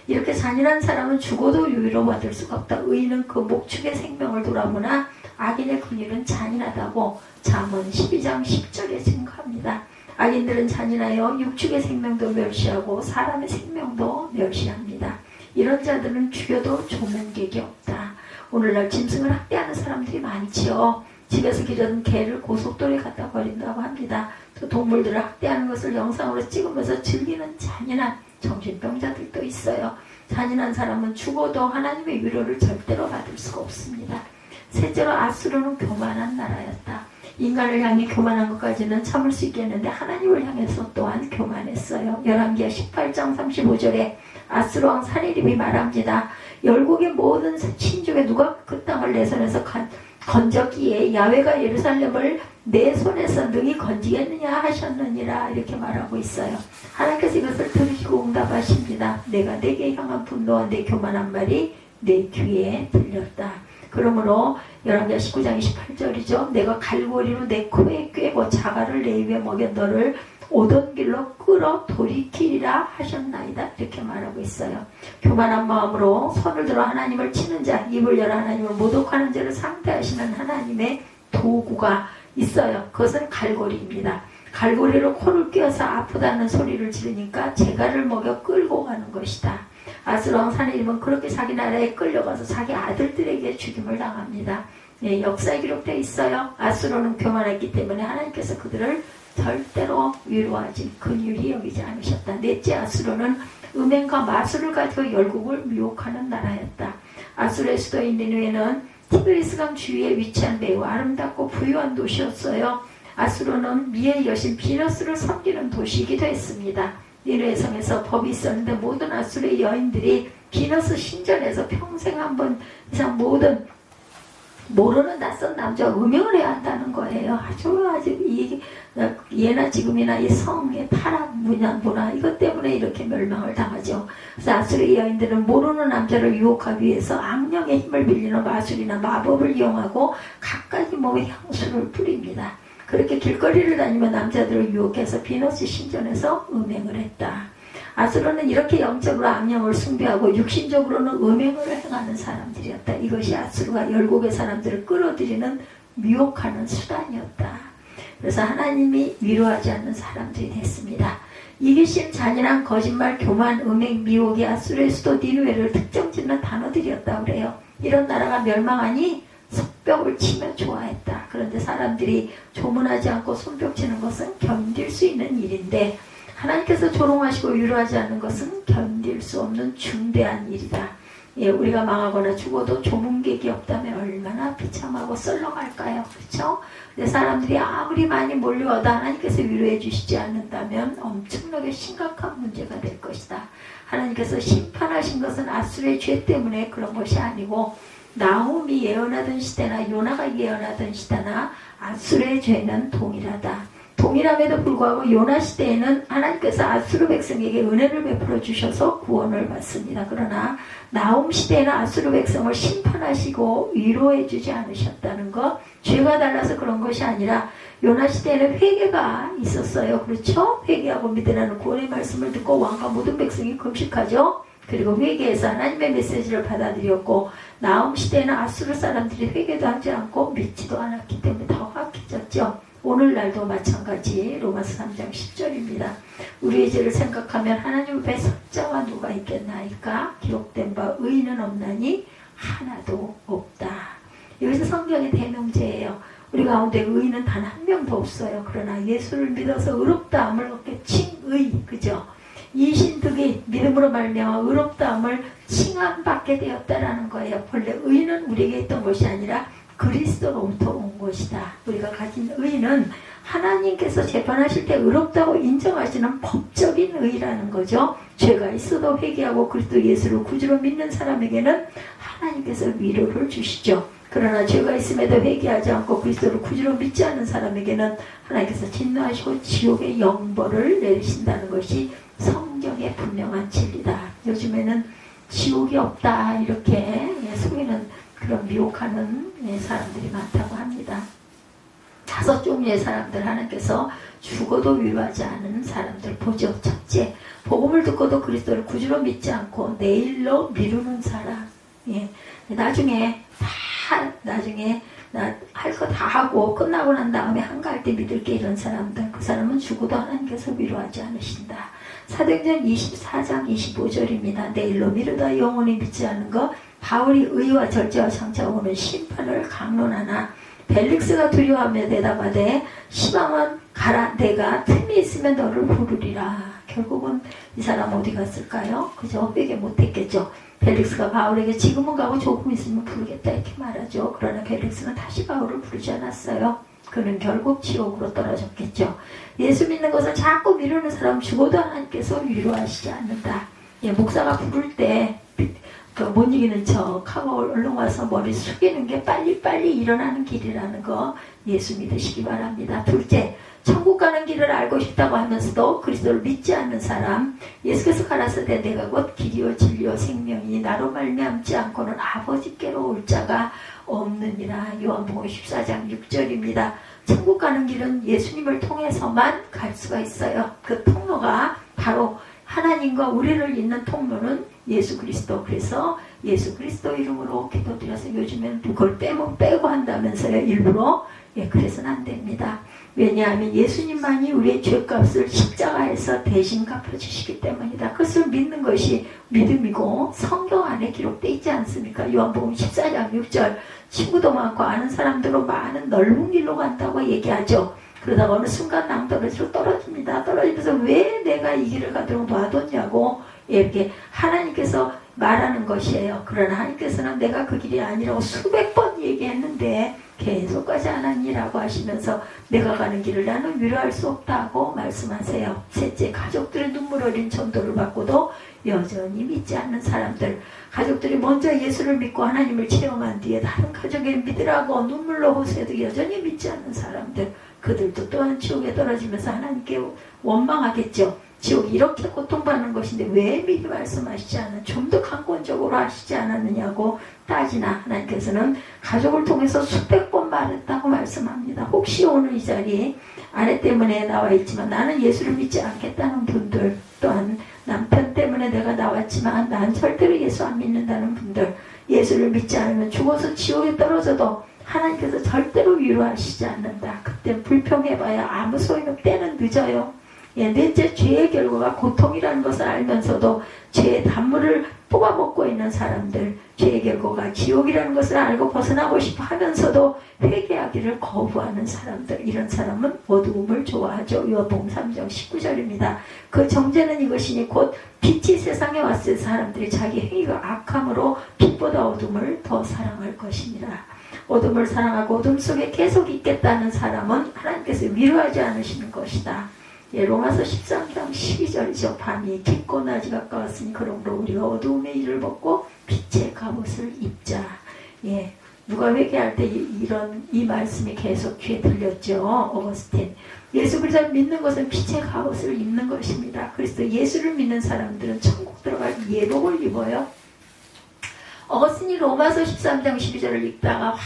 A: 이렇게 잔인한 사람은 죽어도 위로받을 수가 없다. 의인은 그 목축의 생명을 돌아보나 악인의 근일은 잔인하다고 잠언 12장 10절에 증거합니다. 악인들은 잔인하여 육축의 생명도 멸시하고 사람의 생명도 멸시합니다. 이런 자들은 죽여도 조문객이 없다. 오늘날 짐승을 학대하는 사람들이 많지요. 집에서 기르는 개를 고속도로에 갖다 버린다고 합니다. 또 동물들을 학대하는 것을 영상으로 찍으면서 즐기는 잔인한 정신병자들도 있어요. 잔인한 사람은 죽어도 하나님의 위로를 절대로 받을 수가 없습니다. 셋째로 아수르는 교만한 나라였다. 인간을 향해 교만한 것까지는 참을 수 있겠는데 하나님을 향해서 또한 교만했어요. 열왕기하 18장 35절에 아수르 왕 사네립이 말합니다. 열국의 모든 친족에 누가 그 땅을 내 손에서 건졌기에 야훼가 예루살렘을 내 손에서 능히 건지겠느냐 하셨느니라 이렇게 말하고 있어요. 하나님께서 이것을 들으시고 응답하십니다. 내가 내게 향한 분노와 내 교만한 말이 내 귀에 들렸다. 그러므로 열왕기하 19장 28절이죠. 내가 갈고리로 내 코에 꿰고 자갈을 내 입에 먹여 너를 오던 길로 끌어 돌이키리라 하셨나이다 이렇게 말하고 있어요. 교만한 마음으로 손을 들어 하나님을 치는 자, 입을 열어 하나님을 모독하는 자를 상대하시는 하나님의 도구가 있어요. 그것은 갈고리입니다. 갈고리로 코를 꿰어서 아프다는 소리를 지르니까 재갈을 먹여 끌고 가는 것이다. 아수르 왕 산헤립은 그렇게 자기 나라에 끌려가서 자기 아들들에게 죽임을 당합니다. 예, 역사에 기록되어 있어요. 아수르는 교만했기 때문에 하나님께서 그들을 절대로 위로하지 긍휼히 여기지 않으셨다. 넷째, 아수르는 음행과 마술을 가지고 열국을 미혹하는 나라였다. 아수르의 수도인 니느웨는 티그리스강 주위에 위치한 매우 아름답고 부유한 도시였어요. 아수르는 미의 여신 비너스를 섬기는 도시이기도 했습니다. 니느웨 성에서 법이 있었는데 모든 아수르의 여인들이 비너스 신전에서 평생 한 번 이상 모르는 낯선 남자와 음행을 해야 한다는 거예요. 아주 예나 지금이나 이 성의 타락 문화 이것 때문에 이렇게 멸망을 당하죠. 그래서 아수르의 여인들은 모르는 남자를 유혹하기 위해서 악령의 힘을 빌리는 마술이나 마법을 이용하고 갖가지 몸에 향수를 뿌립니다. 그렇게 길거리를 다니며 남자들을 유혹해서 비너스 신전에서 음행을 했다. 아수르는 이렇게 영적으로 악령을 숭배하고 육신적으로는 음행을 행하는 사람들이었다. 이것이 아수르가 열국의 사람들을 끌어들이는 미혹하는 수단이었다. 그래서 하나님이 위로하지 않는 사람들이 됐습니다. 이기심, 잔인한 거짓말, 교만, 음행, 미혹이 아수르의 수도 니느웨를 특정짓는 단어들이었다고 그래요. 이런 나라가 멸망하니 손뼉을 치며 좋아했다. 그런데 사람들이 조문하지 않고 손뼉 치는 것은 견딜 수 있는 일인데 하나님께서 조롱하시고 위로하지 않는 것은 견딜 수 없는 중대한 일이다. 예, 우리가 망하거나 죽어도 조문객이 없다면 얼마나 비참하고 썰렁할까요? 그렇죠? 근데 사람들이 아무리 많이 몰려와도 하나님께서 위로해 주시지 않는다면 엄청나게 심각한 문제가 될 것이다. 하나님께서 심판하신 것은 아수르의 죄 때문에 그런 것이 아니고 나홈이 예언하던 시대나 요나가 예언하던 시대나 아수르의 죄는 동일하다. 동일함에도 불구하고 요나 시대에는 하나님께서 아수르 백성에게 은혜를 베풀어 주셔서 구원을 받습니다. 그러나 나홈 시대에는 아수르 백성을 심판하시고 위로해 주지 않으셨다는 것, 죄가 달라서 그런 것이 아니라 요나 시대에는 회개가 있었어요. 그렇죠? 회개하고 믿으라는 구원의 말씀을 듣고 왕과 모든 백성이 금식하죠. 그리고 회개해서 하나님의 메시지를 받아들였고 나홈 시대에는 아수르 사람들이 회개도 하지 않고 믿지도 않았기 때문에 더 악해졌죠. 오늘날도 마찬가지. 로마서 3장 10절입니다. 우리의 죄를 생각하면 하나님 앞에 섭자가 누가 있겠나이까? 기록된 바 의인은 없나니 하나도 없다. 여기서 성경의 대명제예요. 우리 가운데 의인은 단 한 명도 없어요. 그러나 예수를 믿어서 의롭다함을 얻게 칭의, 그죠? 이신득이 믿음으로 말미암아 의롭다함을 칭함받게 되었다라는 거예요. 본래 의인은 우리에게 있던 것이 아니라 그리스도로부터 온 것이다. 우리가 가진 의는 하나님께서 재판하실 때 의롭다고 인정하시는 법적인 의라는 거죠. 죄가 있어도 회개하고 그리스도 예수를 구주로 믿는 사람에게는 하나님께서 위로를 주시죠. 그러나 죄가 있음에도 회개하지 않고 그리스도를 구주로 믿지 않는 사람에게는 하나님께서 진노하시고 지옥의 영벌을 내리신다는 것이 성경의 분명한 진리다. 요즘에는 지옥이 없다 이렇게 속이는 그런 미혹하는 사람들이 많다고 합니다. 5 종류의 사람들 하나님께서 죽어도 위로하지 않은 사람들 보죠. 첫째, 복음을 듣고도 그리스도를 구주로 믿지 않고 내일로 미루는 사람. 예. 나중에 나 할 거 다 하고 끝나고 난 다음에 한가할 때 믿을게 이런 사람들. 그 사람은 죽어도 하나님께서 위로하지 않으신다. 사도행전 24장 25절입니다. 내일로 미루다 영원히 믿지 않는 것. 바울이 의와 절제와 장차 오는 심판을 강론하나 벨릭스가 두려워하며 대답하되 시방은 가라 내가 틈이 있으면 너를 부르리라. 결국은 이 사람 어디 갔을까요? 그죠? 회개 못했겠죠. 벨릭스가 바울에게 지금은 가고 조금 있으면 부르겠다 이렇게 말하죠. 그러나 벨릭스는 다시 바울을 부르지 않았어요. 그는 결국 지옥으로 떨어졌겠죠. 예수 믿는 것을 자꾸 미루는 사람 죽어도 하나님께서 위로하시지 않는다. 예, 목사가 부를 때 못 이기는 척하고 얼른 와서 머리 숙이는 게 빨리빨리 일어나는 길이라는 거 예수 믿으시기 바랍니다. 둘째, 천국 가는 길을 알고 싶다고 하면서도 그리스도를 믿지 않는 사람. 예수께서 가라사대 내가 곧 길이요 진리요 생명이니 나로 말미암지 않고는 아버지께로 올 자가 없느니라. 요한복음 14장 6절입니다. 천국 가는 길은 예수님을 통해서만 갈 수가 있어요. 그 통로가 바로 하나님과 우리를 잇는 통로는 예수 그리스도. 그래서 예수 그리스도 이름으로 기도드려서 요즘에는 그걸 빼고 한다면서요. 일부러 예, 그래서는 안 됩니다. 왜냐하면 예수님만이 우리의 죄값을 십자가에서 대신 갚아주시기 때문이다. 그것을 믿는 것이 믿음이고 성경 안에 기록되어 있지 않습니까? 요한복음 14장 6절 친구도 많고 아는 사람들로 많은 넓은 길로 간다고 얘기하죠. 그러다가 어느 순간 낭떠러지로 떨어집니다. 떨어지면서 왜 내가 이 길을 가도록 놔뒀냐고 이렇게 하나님께서 말하는 것이에요. 그러나 하나님께서는 내가 그 길이 아니라고 수백 번 얘기했는데 계속 가지 않았니라고 하시면서 내가 가는 길을 나는 위로할 수 없다고 말씀하세요. 셋째, 가족들의 눈물 어린 전도를 받고도 여전히 믿지 않는 사람들, 가족들이 먼저 예수를 믿고 하나님을 체험한 뒤에 다른 가족에 믿으라고 눈물로 호소해도 여전히 믿지 않는 사람들, 그들도 또한 지옥에 떨어지면서 하나님께 원망하겠죠. 지옥이 이렇게 고통받는 것인데 왜 미리 말씀하시지 않아? 좀 더 강권적으로 하시지 않았느냐고 따지나 하나님께서는 가족을 통해서 수백 번 말했다고 말씀합니다. 혹시 오늘 이 자리에 아내 때문에 나와 있지만 나는 예수를 믿지 않겠다는 분들, 또한 남편 때문에 내가 나왔지만 난 절대로 예수 안 믿는다는 분들, 예수를 믿지 않으면 죽어서 지옥에 떨어져도 하나님께서 절대로 위로하시지 않는다. 그땐 불평해봐야 아무 소용없, 때는 늦어요. 예, 넷째, 죄의 결과가 고통이라는 것을 알면서도 죄의 단물을 뽑아먹고 있는 사람들, 죄의 결과가 지옥이라는 것을 알고 벗어나고 싶어 하면서도 회개하기를 거부하는 사람들, 이런 사람은 어두움을 좋아하죠. 요한복음 3장 19절입니다. 그 정죄는 이것이니 곧 빛이 세상에 왔을 사람들이 자기 행위가 악함으로 빛보다 어둠을 더 사랑할 것이니라. 어둠을 사랑하고 어둠 속에 계속 있겠다는 사람은 하나님께서 위로하지 않으시는 것이다. 예, 로마서 13장 12절이죠. 밤이 깊고 낮이 가까웠으니 그러므로 우리가 어두움의 일을 벗고 빛의 갑옷을 입자. 예, 누가 회개할 때 이 말씀이 계속 귀에 들렸죠. 어거스틴. 예수 그리스도를 믿는 것은 빛의 갑옷을 입는 것입니다. 그래서 예수를 믿는 사람들은 천국 들어갈 예복을 입어요. 어거스틴이 로마서 13장 12절을 읽다가 확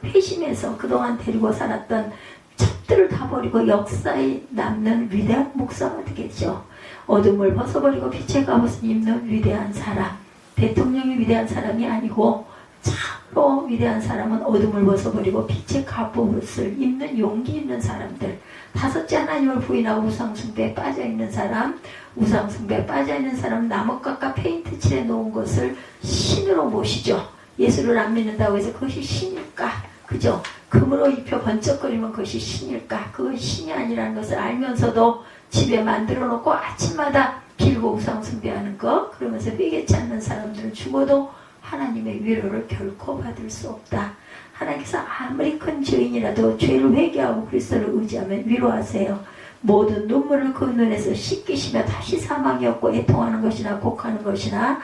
A: 회심해서 그동안 데리고 살았던 첩들을 다 버리고 역사에 남는 위대한 목사가 되겠죠. 어둠을 벗어버리고 빛의 갑옷을 입는 위대한 사람, 대통령이 위대한 사람이 아니고 참으로 위대한 사람은 어둠을 벗어버리고 빛의 갑옷을 입는 용기 있는 사람들. 다섯째, 하나님을 부인하고 우상숭배에 빠져있는 사람, 우상숭배에 빠져있는 사람은 나뭇가까 페인트 칠해 놓은 것을 신으로 모시죠. 예수를 안 믿는다고 해서 그것이 신일까? 그죠? 금으로 입혀 번쩍거리면 그것이 신일까? 그것이 신이 아니라는 것을 알면서도 집에 만들어 놓고 아침마다 빌고 우상 숭배하는 것, 그러면서 회개치 않는 사람들은 죽어도 하나님의 위로를 결코 받을 수 없다. 하나님께서 아무리 큰 죄인이라도 죄를 회개하고 그리스도를 의지하면 위로하세요. 모든 눈물을 그 눈에서 씻기시며 다시 사망이 없고 애통하는 것이나 곡하는 것이나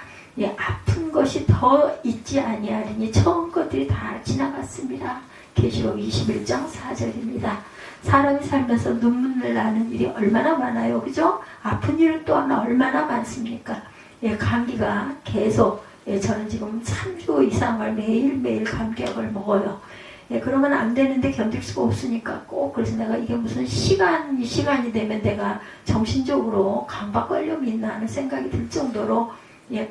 A: 아픈 것이 더 있지 아니하리니 처음 것들이 다 지나갔습니다. 계시록 21장 4절입니다. 사람이 살면서 눈물을 나는 일이 얼마나 많아요. 그죠? 아픈 일은 또한 얼마나 많습니까? 감기가 계속, 저는 지금 3주 이상을 매일매일 감기약을 먹어요. 그러면 안 되는데 견딜 수가 없으니까 꼭, 그래서 내가 이게 무슨 시간이 되면 내가 정신적으로 강박관념이 있나 하는 생각이 들 정도로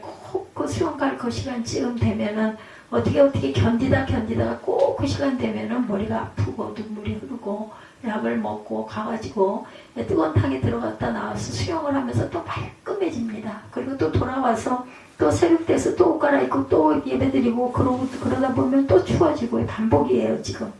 A: 꼭 그 수영 갈 그 시간쯤 되면은 어떻게 견디다가 꼭 그 시간 되면은 머리가 아프고 눈물이 흐르고 약을 먹고 가가지고 뜨거운 탕에 들어갔다 나와서 수영을 하면서 또 말끔해집니다. 그리고 또 돌아와서 또 새벽 돼서 또 옷 갈아입고 또 예배드리고 그러다 보면 또 추워지고 반복이에요. 지금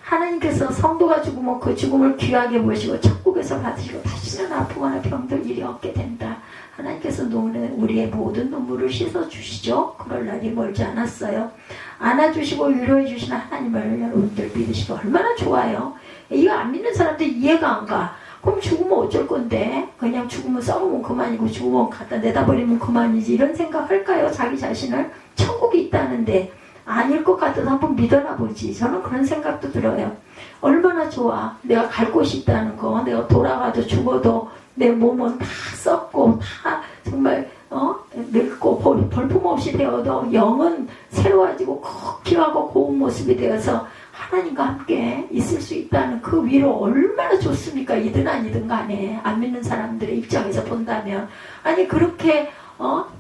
A: 하나님께서 성도가 죽으면 그 죽음을 귀하게 보시고 천국에서 받으시고 다시는 아프거나 병들 일이 없게 된다. 하나님께서 우리의 모든 눈물을 씻어주시죠. 그럴 날이 멀지 않았어요. 안아주시고 위로해주시는 하나님을 여러분들 믿으시고 얼마나 좋아요. 이거 안 믿는 사람들 이해가 안 가. 그럼 죽으면 어쩔 건데, 그냥 죽으면 썩으면 그만이고 죽으면 갖다 내다버리면 그만이지, 이런 생각할까요? 자기 자신을. 천국이 있다는데 아닐 것 같아서 한번 믿어나 보지. 저는 그런 생각도 들어요. 얼마나 좋아. 내가 갈 곳이 있다는 거. 내가 돌아가도 죽어도 내 몸은 다 썩고 다 정말 늙고 볼품없이 되어도 영은 새로워지고 귀하고 고운 모습이 되어서 하나님과 함께 있을 수 있다는 그 위로 얼마나 좋습니까? 이든 아니든 간에 안 믿는 사람들의 입장에서 본다면, 아니 그렇게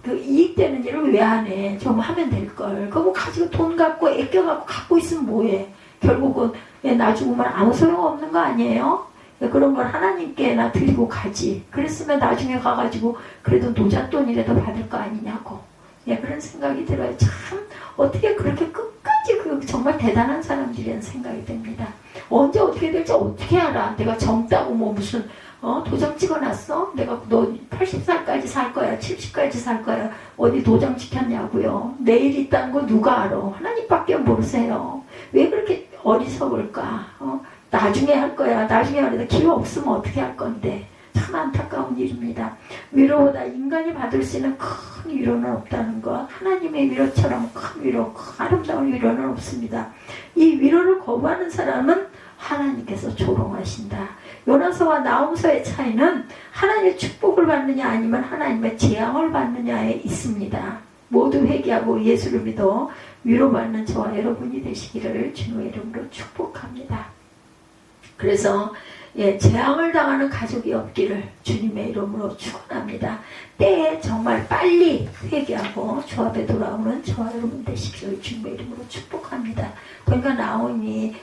A: 그 이익되는 일을 왜 안 해? 좀 하면 될걸. 그거 가지고 돈 갖고 애껴갖고 갖고 있으면 뭐해? 결국은 나 죽으면 아무 소용없는 거 아니에요? 그런 걸 하나님께나 드리고 가지. 그랬으면 나중에 가가지고 그래도 노잣돈이라도 받을 거 아니냐고. 그런 생각이 들어요. 참 어떻게 그렇게 끝까지 정말 대단한 사람들이라는 생각이 듭니다. 언제 어떻게 될지 어떻게 알아. 내가 젊다고 뭐 무슨 도장 찍어놨어? 내가 너 80살까지 살 거야, 70까지 살 거야. 어디 도장 찍혔냐고요. 내일 있다는 거 누가 알아? 하나님밖에 모르세요. 왜 그렇게 어리석을까? 나중에 할 거야. 나중에 하려다 기회 없으면 어떻게 할 건데. 참 안타까운 일입니다. 위로보다 인간이 받을 수 있는 큰 위로는 없다는 것. 하나님의 위로처럼 큰 위로, 큰 아름다운 위로는 없습니다. 이 위로를 거부하는 사람은 하나님께서 조롱하신다. 요나서와 나홈서의 차이는 하나님의 축복을 받느냐 아니면 하나님의 재앙을 받느냐에 있습니다. 모두 회개하고 예수를 믿어 위로받는 저와 여러분이 되시기를 주님의 이름으로 축복합니다. 그래서 재앙을 당하는 가족이 없기를 주님의 이름으로 축원합니다. 때에 정말 빨리 회개하고 주 앞에 돌아오는 저와 여러분 되시기를 주님의 이름으로 축복합니다. 그러니까 나온이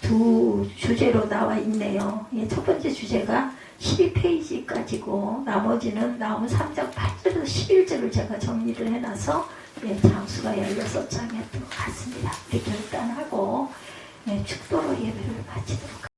A: 두 주제로 나와 있네요. 첫 번째 주제가 12페이지까지고 나머지는 나온 3장 8절에서 11절을 제가 정리를 해놔서 장수가 16장이었던 것 같습니다. 이렇게 일단 하고 축도로 예배를 마치도록